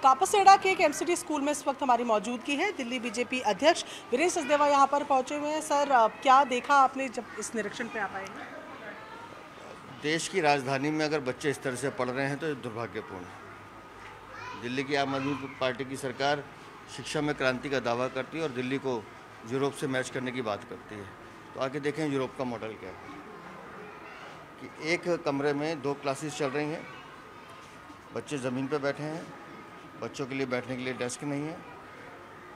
कापासेड़ा के एक MCD school में इस वक्त हमारी मौजूदगी है। दिल्ली बीजेपी अध्यक्ष वीरेंद्र सचदेवा यहाँ पर पहुँचे हुए हैं। सर, क्या देखा आपने जब इस निरीक्षण पे आप आए हैं? देश की राजधानी में अगर बच्चे इस तरह से पढ़ रहे हैं तो ये दुर्भाग्यपूर्ण है। दिल्ली की आम आदमी पार्टी की सरकार शिक्षा में क्रांति का दावा करती है और दिल्ली को यूरोप से मैच करने की बात करती है। तो आके देखें यूरोप का मॉडल क्या है कि एक कमरे में 2 क्लासेस चल रही हैं, बच्चे ज़मीन पर बैठे हैं, बच्चों के लिए बैठने के लिए डेस्क नहीं है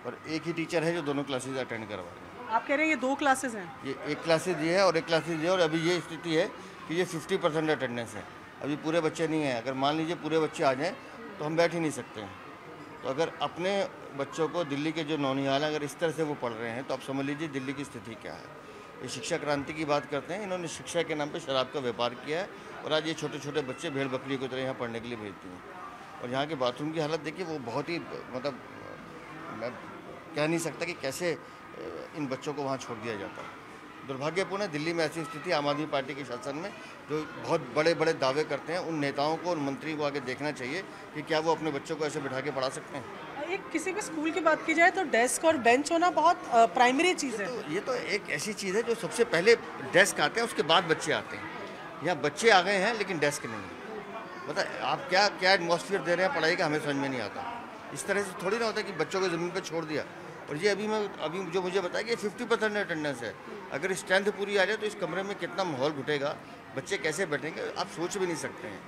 और एक ही टीचर है जो दोनों क्लासेस अटेंड करवा रहे हैं। आप कह रहे हैं ये 2 क्लासेस हैं? ये एक क्लासेस ये है और एक क्लासेस ये, और अभी ये स्थिति है कि ये 50% अटेंडेंस है। अभी पूरे बच्चे नहीं हैं। अगर मान लीजिए पूरे बच्चे आ जाएँ तो हम बैठ ही नहीं सकते हैं। तो अगर अपने बच्चों को दिल्ली के जो नौनिहाल अगर इस तरह से वो पढ़ रहे हैं तो आप समझ लीजिए दिल्ली की स्थिति क्या है। ये शिक्षा क्रांति की बात करते हैं, इन्होंने शिक्षा के नाम पे शराब का व्यापार किया है और आज ये छोटे छोटे बच्चे भेड़ बकरी की तरह यहाँ पढ़ने के लिए भेजती हैं। और यहाँ के बाथरूम की हालत देखिए, वो बहुत ही मतलब मैं कह नहीं सकता कि कैसे इन बच्चों को वहाँ छोड़ दिया जाता है। दुर्भाग्यपूर्ण है। दिल्ली में ऐसी स्थिति आम आदमी पार्टी के शासन में जो बहुत बड़े बड़े दावे करते हैं, उन नेताओं को, उन मंत्री को आगे देखना चाहिए कि क्या वो अपने बच्चों को ऐसे बिठा के पढ़ा सकते हैं। एक किसी भी स्कूल की बात की जाए तो डेस्क और बेंच होना बहुत प्राइमरी चीज़ है। ये तो एक ऐसी चीज़ है जो सबसे पहले डेस्क आते हैं, उसके बाद बच्चे आते हैं। यहाँ बच्चे आ गए हैं लेकिन डेस्क नहीं। मतलब आप क्या क्या एटमॉस्फेयर दे रहे हैं पढ़ाई का, हमें समझ में नहीं आता। इस तरह से थोड़ी ना होता कि बच्चों को ज़मीन पर छोड़ दिया। और ये अभी जो मुझे बताया कि 50% अटेंडेंस है। अगर स्ट्रेंथ पूरी आ जाए तो इस कमरे में कितना माहौल घुटेगा, बच्चे कैसे बैठेंगे, आप सोच भी नहीं सकते हैं।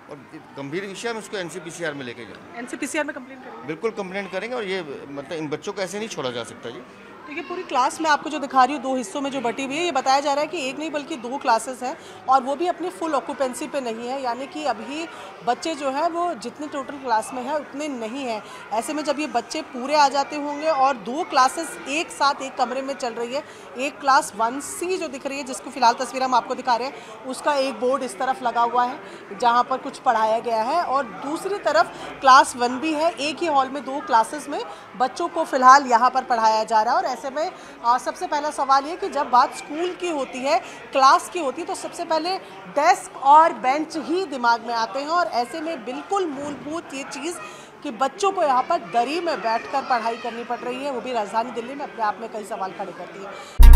और गंभीर विषय हम उसको एनसीपीसीआर में लेके जाएंगे। एनसीपीसीआर में कंप्लेंट करेंगे? बिल्कुल कंप्लेंट करेंगे। और ये मतलब इन बच्चों को ऐसे नहीं छोड़ा जा सकता जी। देखिए, पूरी क्लास में आपको जो दिखा रही हूँ 2 हिस्सों में जो बटी हुई है, ये बताया जा रहा है कि एक नहीं बल्कि 2 क्लासेस हैं और वो भी अपनी फुल ऑक्यूपेंसी पे नहीं है। यानी कि अभी बच्चे जो है वो जितने टोटल क्लास में है उतने नहीं हैं। ऐसे में जब ये बच्चे पूरे आ जाते होंगे और 2 क्लासेस एक साथ एक कमरे में चल रही है, एक क्लास 1C जो दिख रही है, जिसको फिलहाल तस्वीर हम आपको दिखा रहे हैं, उसका एक बोर्ड इस तरफ लगा हुआ है जहाँ पर कुछ पढ़ाया गया है और दूसरी तरफ क्लास 1 भी है। एक ही हॉल में 2 क्लासेस में बच्चों को फिलहाल यहाँ पर पढ़ाया जा रहा है। और ऐसे में सबसे पहला सवाल ये कि जब बात स्कूल की होती है, क्लास की होती है, तो सबसे पहले डेस्क और बेंच ही दिमाग में आते हैं। और ऐसे में बिल्कुल मूलभूत ये चीज़ कि बच्चों को यहाँ पर दरी में बैठकर पढ़ाई करनी पड़ रही है, वो भी राजधानी दिल्ली में, अपने आप में कई सवाल खड़े करती है।